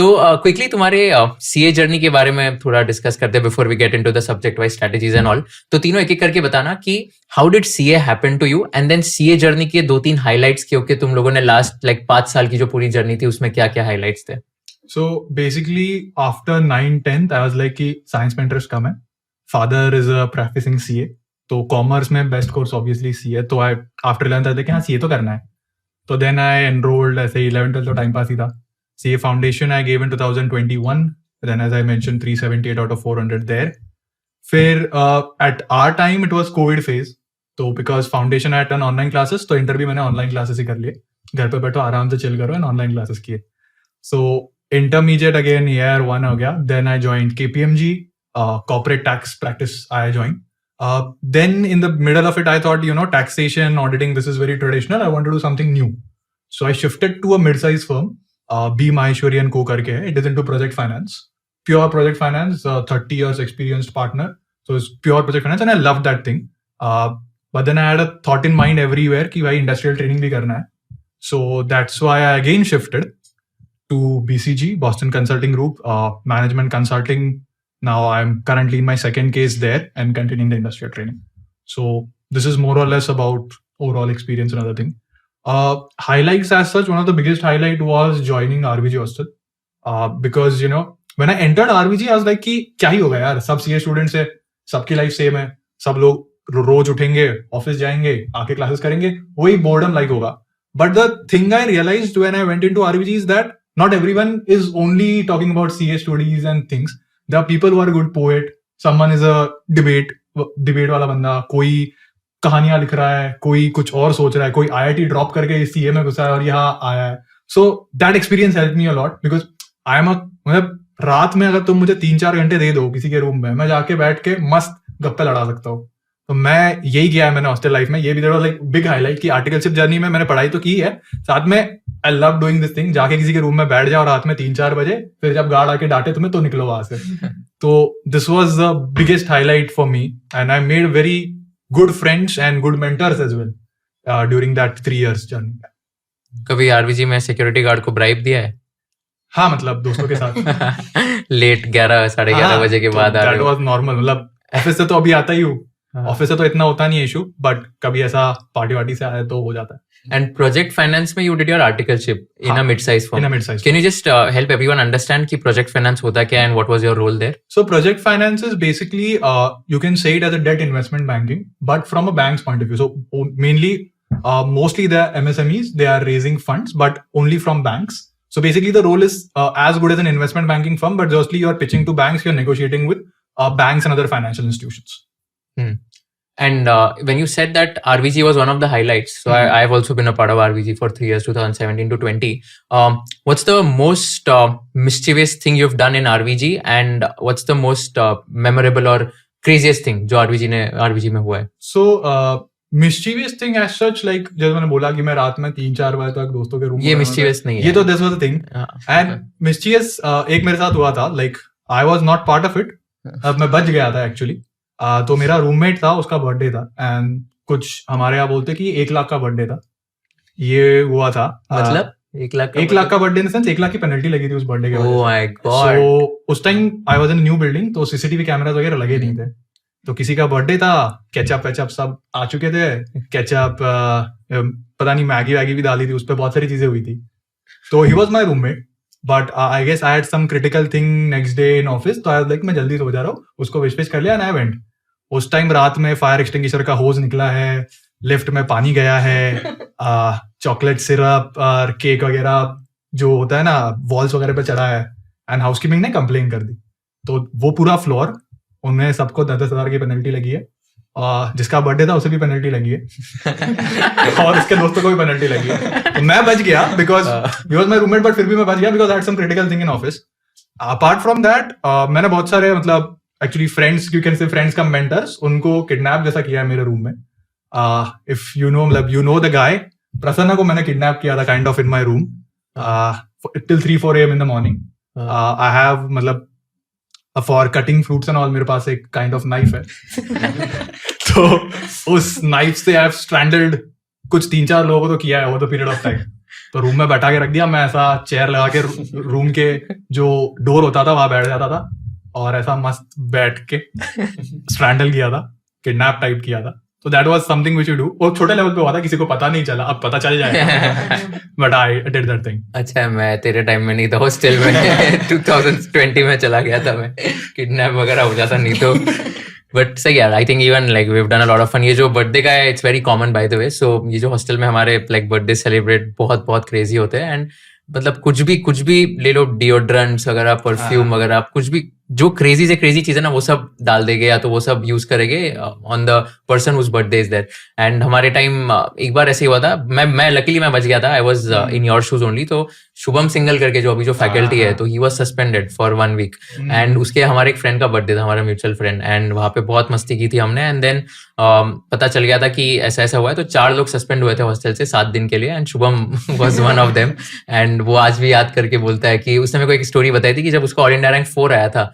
तो क्विकली तुम्हारे CA journey के बारे में थोड़ा डिस्कस करते हैं before we get into the subject wise strategies and all. तो तीनों एक एक करके बताना कि how did CA happen to you, and then CA journey के 2-3 हाइलाइट्स क्योंकि तुम लोगों ने लास्ट 5 साल की जो पूरी जर्नी थी उसमें क्या क्या हाइलाइट्स थे। So basically after 9th-10th I was like कि साइंस में इंटरेस्ट कम है, father is a practising CA, तो कॉमर्स में बेस्ट कोर्स ऑब्वियसली सीए, तो आई आफ्टर 11th आई था कि हाँ सीए तो करना है, तो देन आई एनरोल्ड। ऐसे 11th-12th तो टाइम पास ही था। CA foundation I gave in 2021, then as I mention 378 out of 400 there. फिर at our time it was Covid phase, तो because foundation I turn online classes, तो inter भी मैंने online classes ही कर लिए, घर पे बैठो आराम से चिल करो एंड ऑनलाइन क्लासेस किए। सो intermediate again year 1 हो गया, then I joined KPMG, corporate tax practice I joined. Then in the middle of it I thought, taxation, auditing, this is very traditional, I want to do something new. So I shifted to a mid-sized firm, B Maheshwari & Co करके है, it is into project finance, pure project finance, 30 years experienced partner, so it's pure project finance and I love that thing. But then I had a thought in mind everywhere कि भाई industrial training भी करना है, so that's why I again shifted to BCG, Boston Consulting Group, management consulting. Now I'm currently in my second case there and continuing the industrial training. So this is more or less about overall experience and other thing. Highlights as such, one of the biggest highlight was joining RVG hostel. Because when I entered RVG, I was like कि क्या ही होगा यार, सब CA students है, सबकी life same है, सब लोग रोज उठेंगे, ऑफिस जाएंगे, आके क्लासेस करेंगे, वही बोर्डम लाइक होगा. But the thing I realized when I went into RVG is that not everyone is only talking about CA studies and things. There are people who are good poet. Someone is a debate वाला बंदा, कोई कहानियां लिख रहा है, कोई कुछ और सोच रहा है, कोई IIT ड्रॉप करके CA में घुसा है और यहाँ आया है. So that experience helped me a lot because मतलब रात में अगर तुम मुझे 3-4 घंटे दे दो किसी के रूम में, मैं जाके बैठ के मस्त गप्पे लड़ा सकता हूँ. तो मैं यही किया है मैंने हॉस्टल लाइफ में. ये भी लाइक बिग हाईलाइट की आर्टिकलशिप जर्नी में मैंने पढ़ाई तो की है, साथ में I love doing this thing. जाके किसी के रूम में बैठ जाओ रात में 3-4 बजे, फिर जब गार्ड आके डांटे तुम्हें तो निकलो वहां से. तो this was the biggest highlight for me and I made very good friends and good mentors as well during that 3 years journey. कभी आरवीजी में सिक्योरिटी गार्ड को ब्राइब दिया है? हाँ, मतलब दोस्तों के साथ लेट 11-11:30 बजे के बाद आ रहे हो? That was normal. मतलब ऑफिस से तो अभी आता ही हूँ, ऑफिस से तो इतना होता नहीं है इशू, बट कभी ऐसा पार्टी वार्टी से आया तो हो जाता है. And project finance में you did your articleship in a mid-size firm. In a mid-size. Can you just help everyone understand कि project finance होता क्या and what was your role there? So project finance is basically you can say it as a debt investment banking, but from a bank's point of view. So mainly, mostly the MSMEs, they are raising funds, but only from banks. So basically the role is as good as an investment banking firm, but mostly you are pitching to banks, you are negotiating with banks and other financial institutions. And when you said that RVG was one of the highlights, so I've also been a part of RVG for 3 years, 2017 to 20. What's the most mischievous thing you've done in RVG, and what's the most memorable or craziest thing जो RVG में हुआ है? So mischievous thing as such, like जैसे मैंने बोला कि मैं रात में 3-4 बजे तक दोस्तों के रूम में, ये mischievous नहीं है, ये तो this was the thing. And mischievous एक मेरे साथ हुआ था, like I was not part of it. अब मैं बच गया था एक्चुअली. तो मेरा रूममेट था, उसका बर्थडे था एंड कुछ हमारे यहाँ बोलते कि 1 लाख का बर्थडे था. ये हुआ था, मतलब 1 लाख का birthday in the sense 1 lakh की पेनल्टी लगी थी उस बर्थडे के वजह से. Oh my God. सो उस time I was in new building, तो सीसीटीवी कैमरास वगैरह लगे नहीं थे. तो किसी का बर्थडे था, केचप सब आ चुके थे, केचप पता नहीं मैगी वैगी भी डाली थी उस पर, बहुत सारी चीजें हुई थी. तो he was my roommate, but I guess I had some critical thing next day in office, तो आई लाइक मैं जल्दी सो जा रहा हूँ, उसको विश कर लिया एंड आई वेंट. उस टाइम रात में फायर एक्सटिंग्विशर का होज निकला है, लिफ्ट में पानी गया है, चॉकलेट सिरप और केक वगैरह जो होता है ना वॉल्स वगैरह पे चढ़ा है, एंड हाउसकीपिंग ने कंप्लेन कर दी. तो वो पूरा फ्लोर, उन्हें सबको 10-10 हज़ार की पेनल्टी लगी है. जिसका बर्थडे था उसे भी पेनल्टी लगी है और उसके दोस्तों को भी पेनल्टी लगी है. तो मैं बच गया because he was my roommate, but फिर भी मैं बच गया because I had some critical thing in office. Apart from that मैंने बहुत सारे मतलब actually friends, you can say friends cum mentors, उनको किडनैप जैसा किया है मेरे रूम में. इफ यू नो, मतलब you know the guy, Prasanna को मैंने किडनैप किया था kind of in my room till 3-4 AM in the morning. I have मतलब for cutting fruits and all मेरे पास एक काइंड ऑफ नाइफ है. तो उस नाइफ से आई हैव स्ट्रैंडल्ड कुछ 3-4 लोगों को तो किया है over the period of time. तो रूम में बैठा के रख दिया, मैं ऐसा चेयर लगा के रूम के जो डोर होता था वहां बैठ जाता था और ऐसा मस्त बैठ के स्ट्रैंडल किया था, किडनैप टाइप किया था. तो that was something which you do. वो छोटे लेवल पे हुआ था, किसी को पता नहीं चला, अब पता चल जाएगा. But I did that thing. अच्छा, मैं तेरे टाइम में नहीं था हॉस्टल में. 2020 में चला गया था मैं, किडनैप वगैरह हो जाता नहीं तो. बट सही यार, I think even like we have done a lot of fun. ये जो बर्थडे का है, it's very common by the way. So ये जो हॉस्टल में हमारे लाइक बर्थडे सेलिब्रेट बहुत बहुत क्रेजी होते हैं. एंड मतलब कुछ भी ले लो, डिओड्रेंट्स वगैरह, परफ्यूम वगैरह, आप कुछ भी जो क्रेजी से क्रेजी चीज है ना, वो सब डाल देंगे या तो वो सब यूज करेंगे on the person whose birthday is there. And हमारे टाइम एक बार ऐसे ही हुआ था. मैं लकीली मैं बच गया था. आई was in your shoes only. तो शुभम सिंगल करके जो अभी जो फैकल्टी है, तो he was suspended for 1 week. And उसके हमारे एक फ्रेंड का बर्थडे था, हमारा म्यूचुअल फ्रेंड. एंड वहां पे बहुत मस्ती की थी हमने. एंड देन पता चल गया था कि ऐसा ऐसा हुआ है. तो 4 लोग सस्पेंड हुए थे हॉस्टल से 7 दिन के लिए. And Shubham was one of them. And वो आज भी याद करके बोलता है कि उसने मेरे को एक स्टोरी बताई थी कि जब उसका ऑल इंडिया रैंक 4 आया था,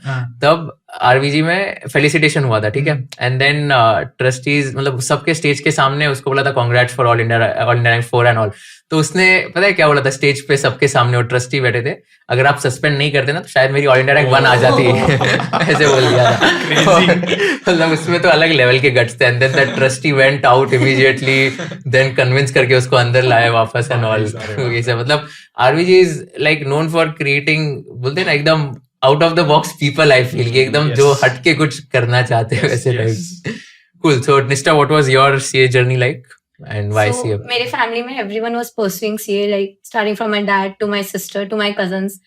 तब आरवीजी में फेलिसिटेशन हुआ था, ठीक है. एंड देन ट्रस्टीज मतलब सबके स्टेज के सामने उसको बोला था congrats for all India rank 4 and all. तो उसने पता है क्या बोला था स्टेज पे सबके सामने, वो ट्रस्टी बैठे थे, अगर आप सस्पेंड नहीं करते ना तो शायद मेरी ऑल इंडिया रैंक 1 आ जाती. ऐसे बोल दिया था. मतलब उसमें तो अलग लेवल के गट्स थे. And then that trustee went out immediately, then convince करके उसको अंदर लाया वापस एंड ऑल. मतलब RVG is like known for creating, बोलते हैं ना, एकदम out of the box people. I feel कि एकदम जो हटके कुछ करना चाहते हैं वैसे type. Cool. So Nishta, what was your CA journey like and why So CA? मेरे family में everyone was pursuing CA, like starting from my dad to my sister to my cousins,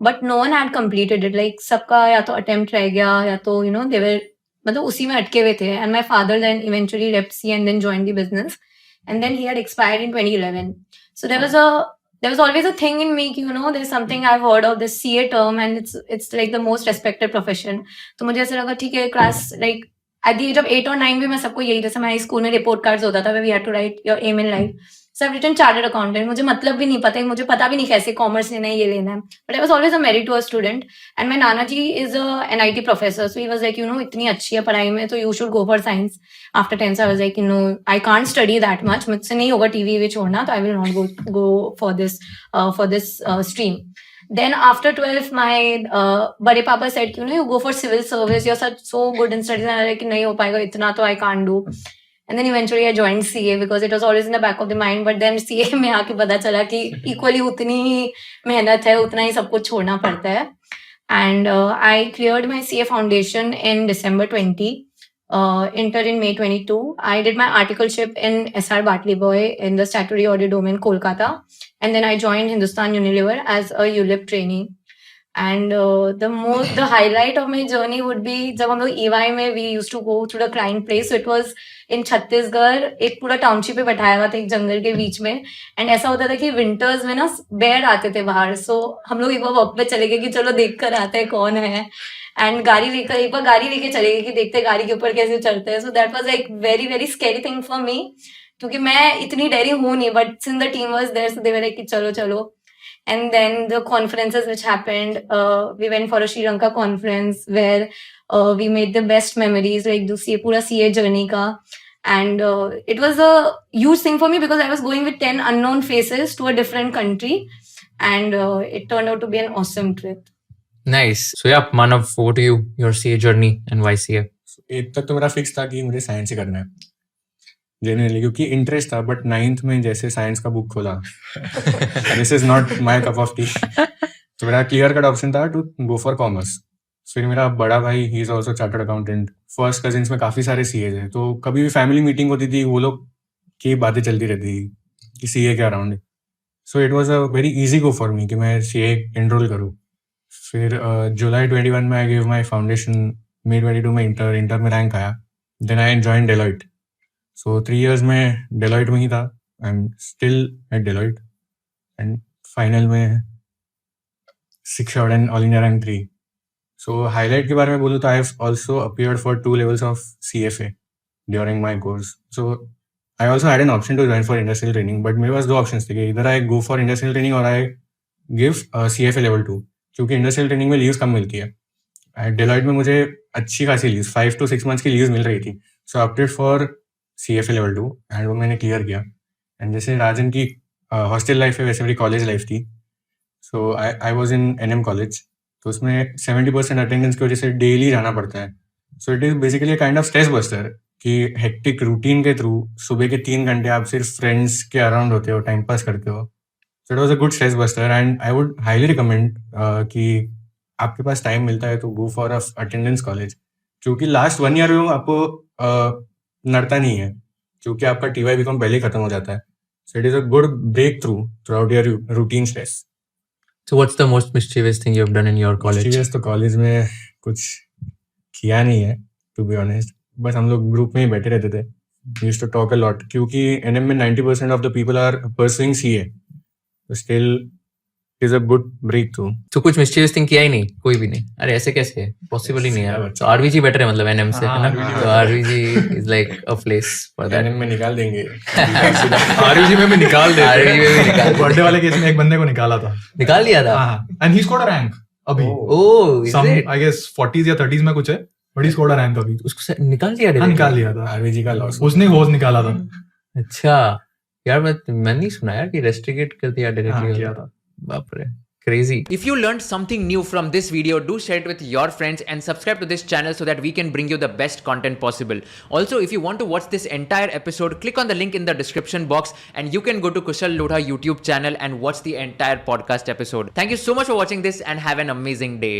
but no one had completed it. Like सबका या तो attempt रह गया या तो they were मतलब उसी में अटके हुए थे. And my father then eventually left CA and then joined the business, and then he had expired in 2011. So there was always a thing in me कि there's something I've heard of this CA term and it's like the most respected profession. तो मुझे ऐसा लगा ठीक है, class like at the age of 8 or 9 भी मैं सबको यही, जैसे हमारे स्कूल में रिपोर्ट कार्ड्स होता था where we had to write your aim in life. So I've written chartered accountant. मुझे मतलब भी नहीं पता, मुझे पता भी नहीं कैसे कॉमर्स लेना है, ये लेना है. But I was always a meritorious student. And my Nana ji is a NIT professor. So he was like, इतनी अच्छी है पढ़ाई में तो you should go for science. After 10th I was like, I can't study that much. मुझसे नहीं होगा TV भी छोड़ना, तो I will not go for this stream. Then after 12th, my bade papa said, you go for civil service. You're so good in studies. And I was like, nahi ho payega itna, to I can't do. And then eventually I joined CA because it was always in the back of the mind. But then CA में आके पता चला कि equally उतनी ही मेहनत है, उतना ही सब कुछ छोड़ना पड़ता है. And I cleared my CA foundation in December 20. Entered in May 22. I did my articleship in SR Bartley Boy in the statutory audit domain, Kolkata. And then I joined Hindustan Unilever as a ULIP trainee. And the highlight of my journey would be जब हम लोग EY में we used to go to the client place. So it was in Chhattisgarh, एक पूरा township पे बैठाया हुआ था एक जंगल के बीच में. एंड ऐसा होता था कि विंटर्स में ना बेयर आते थे बाहर. सो हम लोग एक बार वॉक पे चले गए कि चलो देख कर आते हैं कौन है. एंड एक बार गाड़ी लेके चले गए कि देखते गाड़ी के ऊपर कैसे चलते हैं. So that was like very very scary thing for me, क्योंकि मैं इतनी डरी हूँ नहीं. But since the team was there, so they were like कि चलो चलो. And then the conferences which happened, we went for a Sri Lanka conference where we made the best memories, like the pura CA journey ka. And it was a huge thing for me because I was going with 10 unknown faces to a different country. And it turned out to be an awesome trip. Nice. So yeah, Manav, over to you, your CA journey and why CA? एक तक तो मेरा fix था कि मुझे science ही करना है genuinely, क्योंकि इंटरेस्ट था. बट 9th में जैसे साइंस का बुक खोला, this is not my cup of T. तो मेरा क्लियर कट ऑप्शन था टू गो फॉर कॉमर्स. फिर मेरा बड़ा भाई, he is also chartered accountant. First cousins में काफ़ी सारे सीए थे, तो कभी भी फैमिली मीटिंग होती थी वो लोग की बातें चलती रहती थी कि सीए के around. So it was a very easy go for me कि मैं सीए एनरोल करूँ. फिर जुलाई 21 में आई गिव माई फाउंडेशन. मई 22 में इंटर में रैंक आया. Then I join Deloitte. So 3 years में डेलॉइट में ही था. I am still at Deloitte. And final में 6 and all India rank 3. So highlight के बारे में बोलूँ तो I have also appeared for 2 levels of CFA during my course. So I also had an option to join for industrial training, but मेरे पास 2 option थे कि इधर I go for industrial training और आई गिव CFA level 2, क्योंकि industrial training में leaves कम मिलती है. डेलॉइट में मुझे अच्छी खासी लीव्स 5 to 6 months की लीव्स मिल रही थी. So opted for CFA level 2 and वो मैंने क्लियर किया. एंड जैसे राजन की हॉस्टल लाइफ है वैसे मेरी कॉलेज लाइफ थी. So I was in NM college. तो उसमें 70% अटेंडेंस की वजह से डेली जाना पड़ता है. So it is basically kind of stress buster कि हेक्टिक रूटीन के थ्रू सुबह के 3 घंटे आप सिर्फ फ्रेंड्स के अराउंड होते हो, टाइम पास करते हो. So it was a good stress buster and I would highly recommend कि आपके पास टाइम मिलता है तो go for a attendance college. क्योंकि लास्ट 1 ईयर में आपको नड़ता नहीं है क्योंकि आपका टीवाई बीकॉम पहले ही खत्म हो जाता है. So it is a good break throughout your routine stress. So what's the most mischievous thing you've done in your college? Mischievous तो कॉलेज में कुछ किया नहीं है टू बी ऑनेस्ट. बस हम लोग ग्रुप में ही बैठे रहते थे. We used to talk a lot क्योंकि एनएम में 90% of the people are pursuing CA. Still it is a good break through. तो कुछ mischievous thing किया ही नहीं, कोई भी नहीं. अरे ऐसे कैसे, पॉसिबल ही नहीं है. तो आरवीजी बेटर है मतलब एनएम से, है ना? RVG तो RVG is like a place for that. NM में निकाल देंगे. आरयूजी में भी निकाल दे. आरवीजी में भी निकाल बर्थडे वाले केस में एक बंदे को निकाला था. निकाल दिया था. And he scored a rank अभी. ओह, सम आई गेस 40s या 30s में कुछ है, but he scored a rank अभी. उसको निकाल दिया. हाँ, निकाल लिया था. आरवीजी का लॉस. उसने होस्ट निकाला था. अच्छा यार, मैं नहीं सुना यार कि रेस्ट्रिकेट कर दिया हाँ, डायरेक्टली. किया था. बाप रे, crazy. If you learned something new from this video, do share it with your friends and subscribe to this channel so that we can bring you the best content possible. Also, if you want to watch this entire episode, click on the link in the description box and you can go to Kushal Lodha YouTube channel and watch the entire podcast episode. Thank you so much for watching this and have an amazing day.